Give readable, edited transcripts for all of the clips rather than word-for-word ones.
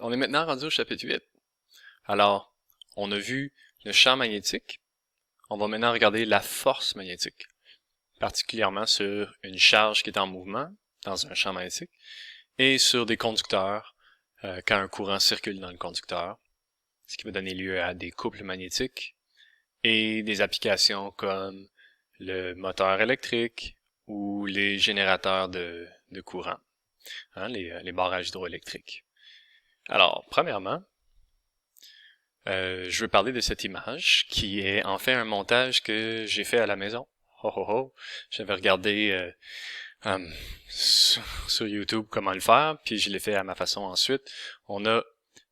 On est maintenant rendu au chapitre 8. Alors, on a vu le champ magnétique. On va maintenant regarder la force magnétique, particulièrement sur une charge qui est en mouvement dans un champ magnétique et sur des conducteurs quand un courant circule dans le conducteur, ce qui va donner lieu à des couples magnétiques et des applications comme le moteur électrique ou les générateurs de courant, les barrages hydroélectriques. Alors, premièrement, je veux parler de cette image qui est en fait un montage que j'ai fait à la maison. Oh oh oh! J'avais regardé sur YouTube comment le faire, puis je l'ai fait à ma façon ensuite. On a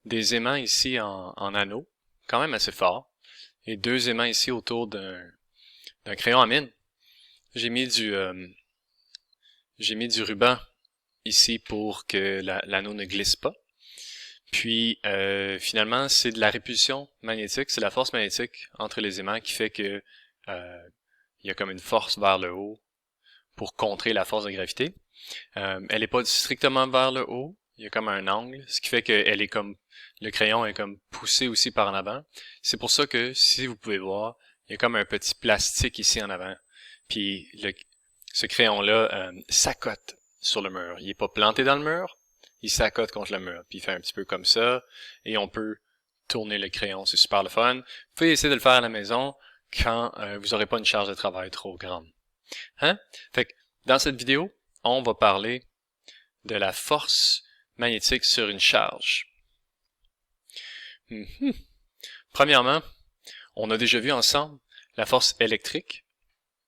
des aimants ici en anneau, quand même assez fort, et deux aimants ici autour d'un crayon à mine. J'ai mis du ruban ici pour que l'anneau ne glisse pas. Puis finalement, c'est de la répulsion magnétique, c'est la force magnétique entre les aimants qui fait que il y a comme une force vers le haut pour contrer la force de gravité. Elle n'est pas strictement vers le haut, il y a comme un angle, ce qui fait que elle est comme le crayon est comme poussé aussi par en avant. C'est pour ça que si vous pouvez voir, il y a comme un petit plastique ici en avant. Puis ce crayon-là s'accote sur le mur. Il est pas planté dans le mur, il s'accote contre le mur. Puis il fait un petit peu comme ça, et on peut tourner le crayon. C'est super le fun. Vous pouvez essayer de le faire à la maison quand vous n'aurez pas une charge de travail trop grande. Fait que dans cette vidéo, on va parler de la force magnétique sur une charge. Premièrement, on a déjà vu ensemble la force électrique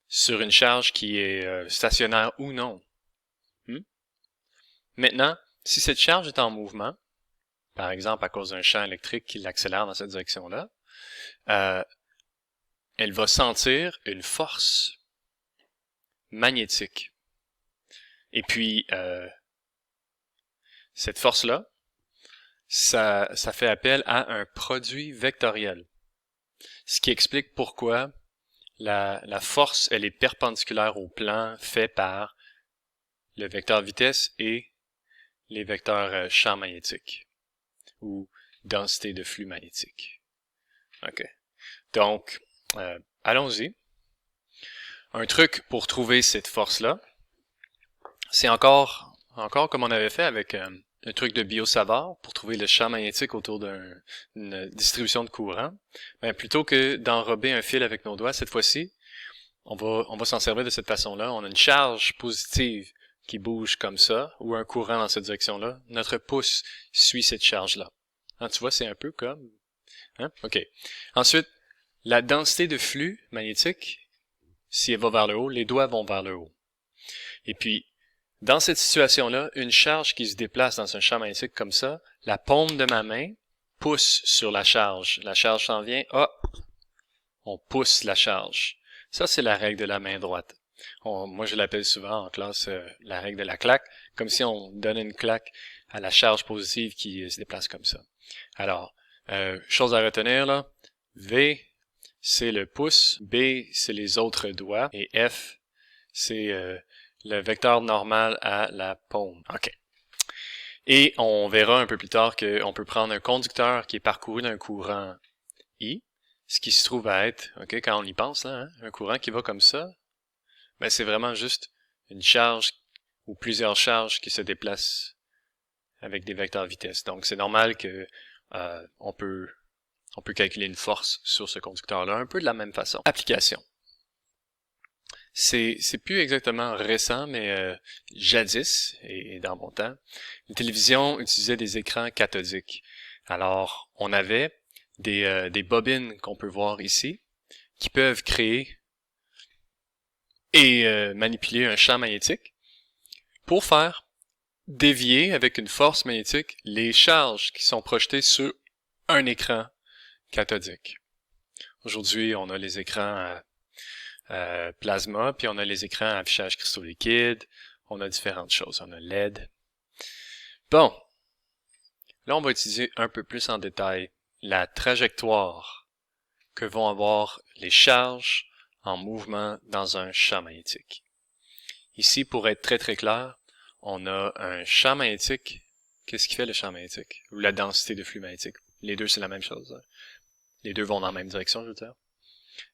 sur une charge qui est stationnaire ou non. Maintenant, si cette charge est en mouvement, par exemple à cause d'un champ électrique qui l'accélère dans cette direction-là, elle va sentir une force magnétique. Et puis, cette force-là, ça fait appel à un produit vectoriel. Ce qui explique pourquoi la force, elle est perpendiculaire au plan fait par le vecteur vitesse et les vecteurs champ magnétique ou densité de flux magnétique. OK. Donc, allons-y. Un truc pour trouver cette force-là, c'est encore comme on avait fait avec un truc de Biot-Savart pour trouver le champ magnétique autour d'une distribution de courant. Ben, plutôt que d'enrober un fil avec nos doigts, cette fois-ci, on va s'en servir de cette façon-là. On a une charge positive qui bouge comme ça, ou un courant dans cette direction-là. Notre pouce suit cette charge-là. Tu vois, c'est un peu comme... OK. Ensuite, la densité de flux magnétique, si elle va vers le haut, les doigts vont vers le haut. Et puis, dans cette situation-là, une charge qui se déplace dans un champ magnétique comme ça, la paume de ma main pousse sur la charge. La charge s'en vient, on pousse la charge. Ça, c'est la règle de la main droite. Moi, je l'appelle souvent en classe la règle de la claque, comme si on donnait une claque à la charge positive qui se déplace comme ça. Alors, chose à retenir là, V, c'est le pouce, B, c'est les autres doigts, et F, c'est le vecteur normal à la paume. OK. Et on verra un peu plus tard qu'on peut prendre un conducteur qui est parcouru d'un courant I, ce qui se trouve à être, OK, quand on y pense, là, un courant qui va comme ça, ben c'est vraiment juste une charge ou plusieurs charges qui se déplacent avec des vecteurs vitesse. Donc c'est normal que on peut calculer une force sur ce conducteur-là un peu de la même façon. Application. C'est plus exactement récent, mais jadis, et dans mon temps, les télévisions utilisaient des écrans cathodiques. Alors, on avait des bobines qu'on peut voir ici, qui peuvent créer et manipuler un champ magnétique pour faire dévier avec une force magnétique les charges qui sont projetées sur un écran cathodique. Aujourd'hui, on a les écrans plasma, puis on a les écrans à affichage cristaux liquides, on a différentes choses, on a LED. Bon, là on va utiliser un peu plus en détail la trajectoire que vont avoir les charges en mouvement dans un champ magnétique. Ici, pour être très très clair, on a un champ magnétique Qu'est-ce qui fait le champ magnétique? Ou la densité de flux magnétique? Les deux, c'est la même chose. Les deux vont dans la même direction, je veux dire.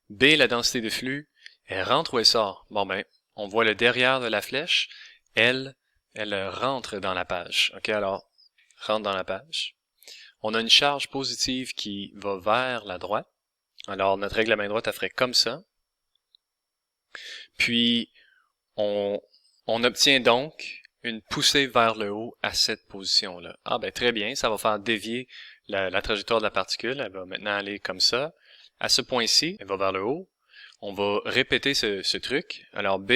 B, la densité de flux, elle rentre ou elle sort? Bon ben, on voit le derrière de la flèche. Elle rentre dans la page. OK, alors, rentre dans la page. On a une charge positive qui va vers la droite. Alors, notre règle à main droite, elle ferait comme ça. Puis, on obtient donc une poussée vers le haut à cette position-là. Ah ben très bien, ça va faire dévier la trajectoire de la particule. Elle va maintenant aller comme ça. À ce point-ci, elle va vers le haut. On va répéter ce truc. Alors B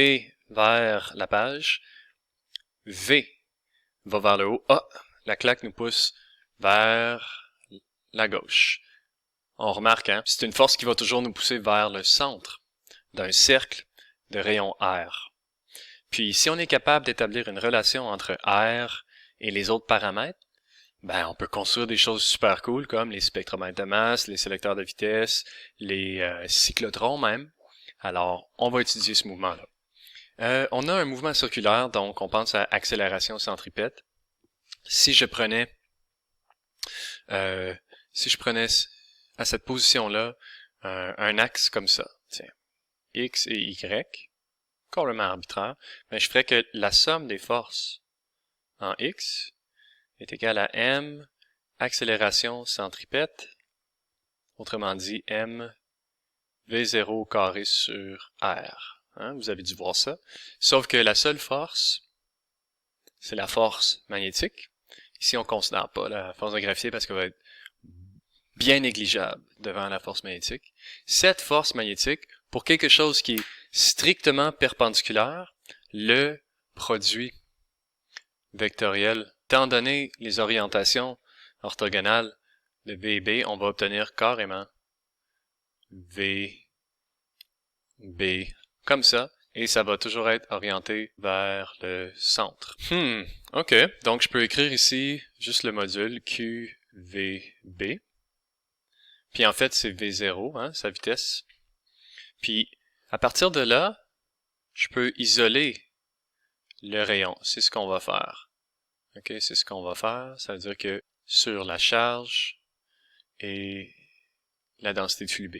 vers la page. V va vers le haut. Ah, la claque nous pousse vers la gauche. On remarque, hein, c'est une force qui va toujours nous pousser vers le centre d'un cercle de rayon R. Puis, si on est capable d'établir une relation entre R et les autres paramètres, ben, on peut construire des choses super cool comme les spectromètres de masse, les sélecteurs de vitesse, les cyclotrons même. Alors, on va étudier ce mouvement-là. On a un mouvement circulaire, donc on pense à accélération centripète. Si je prenais à cette position-là un axe comme ça, tiens, X et Y, complètement arbitraire, ben je ferais que la somme des forces en X est égale à M accélération centripète, autrement dit M V0 au carré sur R. Hein, vous avez dû voir ça. Sauf que la seule force, c'est la force magnétique. Ici, on ne considère pas la force de gravier parce qu'elle va être bien négligeable devant la force magnétique. Cette force magnétique, pour quelque chose qui est strictement perpendiculaire, le produit vectoriel, étant donné les orientations orthogonales de V et B, on va obtenir carrément V, B, comme ça, et ça va toujours être orienté vers le centre. OK, donc je peux écrire ici juste le module QVB. Puis en fait, c'est V0, hein, sa vitesse. Puis à partir de là, je peux isoler le rayon. C'est ce qu'on va faire. OK, c'est ce qu'on va faire. Ça veut dire que sur la charge et la densité de flux B.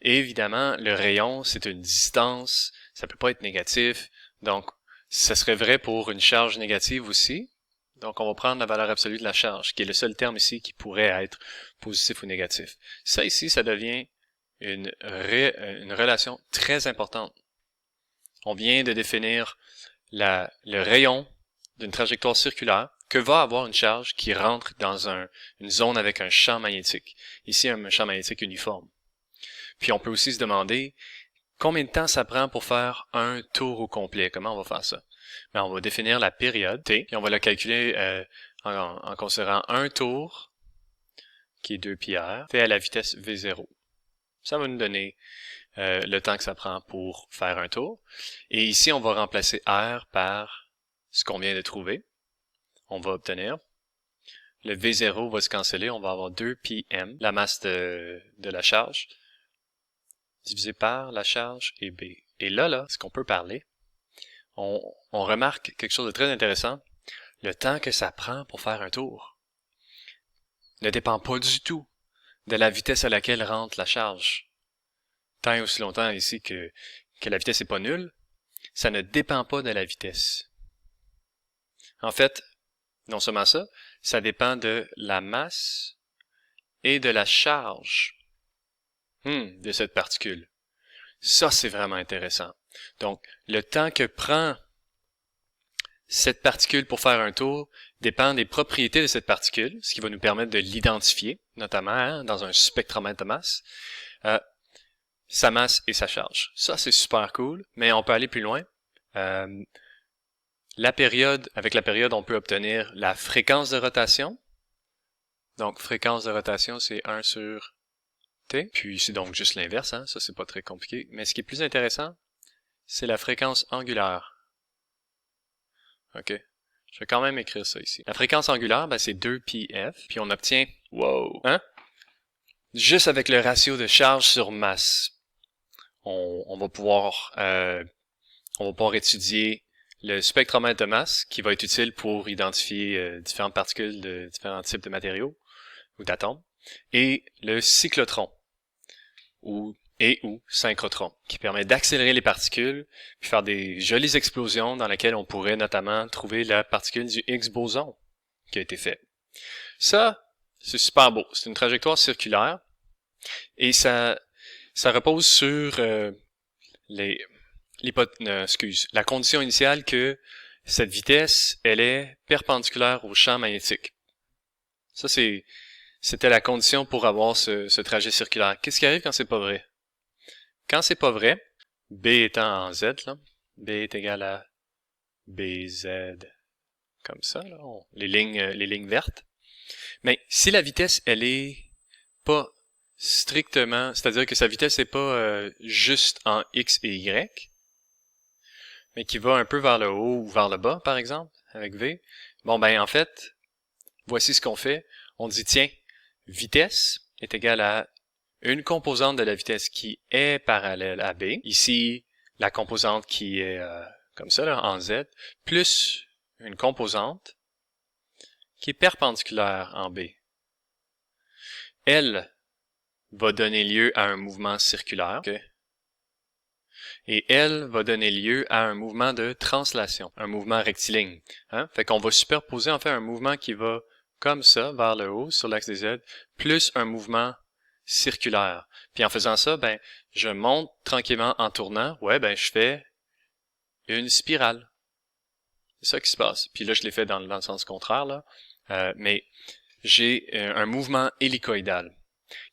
Et évidemment, le rayon, c'est une distance, ça peut pas être négatif, donc ça serait vrai pour une charge négative aussi. Donc on va prendre la valeur absolue de la charge, qui est le seul terme ici qui pourrait être positif ou négatif. Ça ici, ça devient une relation très importante. On vient de définir le rayon d'une trajectoire circulaire que va avoir une charge qui rentre dans une zone avec un champ magnétique. Ici, un champ magnétique uniforme. Puis on peut aussi se demander combien de temps ça prend pour faire un tour au complet. Comment on va faire ça? Ben, on va définir la période T, puis on va la calculer en considérant un tour, qui est 2πr, fait à la vitesse V0. Ça va nous donner le temps que ça prend pour faire un tour. Et ici, on va remplacer R par ce qu'on vient de trouver. On va obtenir le V0 va se canceller, on va avoir 2πm, la masse de la charge, divisé par la charge et B. Et là, ce qu'on peut parler, on remarque quelque chose de très intéressant. Le temps que ça prend pour faire un tour ne dépend pas du tout de la vitesse à laquelle rentre la charge. Tant et aussi longtemps ici que la vitesse n'est pas nulle, ça ne dépend pas de la vitesse. En fait, non seulement ça, ça dépend de la masse et de la charge de cette particule. Ça, c'est vraiment intéressant. Donc, le temps que prend cette particule pour faire un tour dépend des propriétés de cette particule, ce qui va nous permettre de l'identifier, notamment dans un spectromètre de masse, sa masse et sa charge. Ça, c'est super cool, mais on peut aller plus loin. Avec la période, on peut obtenir la fréquence de rotation. Donc, fréquence de rotation, c'est 1 sur T. Puis, c'est donc juste l'inverse, hein? Ça, c'est pas très compliqué. Mais ce qui est plus intéressant, c'est la fréquence angulaire. OK. Je vais quand même écrire ça ici. La fréquence angulaire, ben, c'est 2πf. Puis, on obtient, wow, hein? Juste avec le ratio de charge sur masse, on va pouvoir étudier le spectromètre de masse, qui va être utile pour identifier différentes particules de différents types de matériaux ou d'atomes, et le cyclotron, ou synchrotron, qui permet d'accélérer les particules, puis faire des jolies explosions dans lesquelles on pourrait notamment trouver la particule du Higgs boson qui a été fait. Ça, c'est super beau. C'est une trajectoire circulaire et ça repose sur la condition initiale que cette vitesse, elle est perpendiculaire au champ magnétique. Ça, c'était la condition pour avoir ce trajet circulaire. Qu'est-ce qui arrive quand c'est pas vrai? Quand c'est pas vrai, B étant en Z, là, B est égal à BZ, comme ça, là, les lignes vertes. Mais si la vitesse, elle est pas strictement, c'est-à-dire que sa vitesse n'est pas juste en X et Y, mais qui va un peu vers le haut ou vers le bas, par exemple, avec V, bon ben en fait, voici ce qu'on fait. On dit, tiens, vitesse est égale à une composante de la vitesse qui est parallèle à B, ici la composante qui est comme ça, là, en Z, plus une composante qui est perpendiculaire en B. Elle va donner lieu à un mouvement circulaire, okay? Et elle va donner lieu à un mouvement de translation, un mouvement rectiligne. Hein? Fait qu'on va superposer en fait un mouvement qui va comme ça, vers le haut, sur l'axe des Z, plus un mouvement circulaire. Puis en faisant ça, ben, je monte tranquillement en tournant. Ouais, ben, je fais une spirale. C'est ça qui se passe. Puis là, je l'ai fait dans le sens contraire, là. Mais j'ai un mouvement hélicoïdal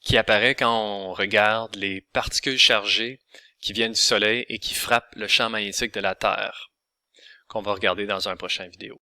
qui apparaît quand on regarde les particules chargées qui viennent du Soleil et qui frappent le champ magnétique de la Terre, qu'on va regarder dans un prochain vidéo.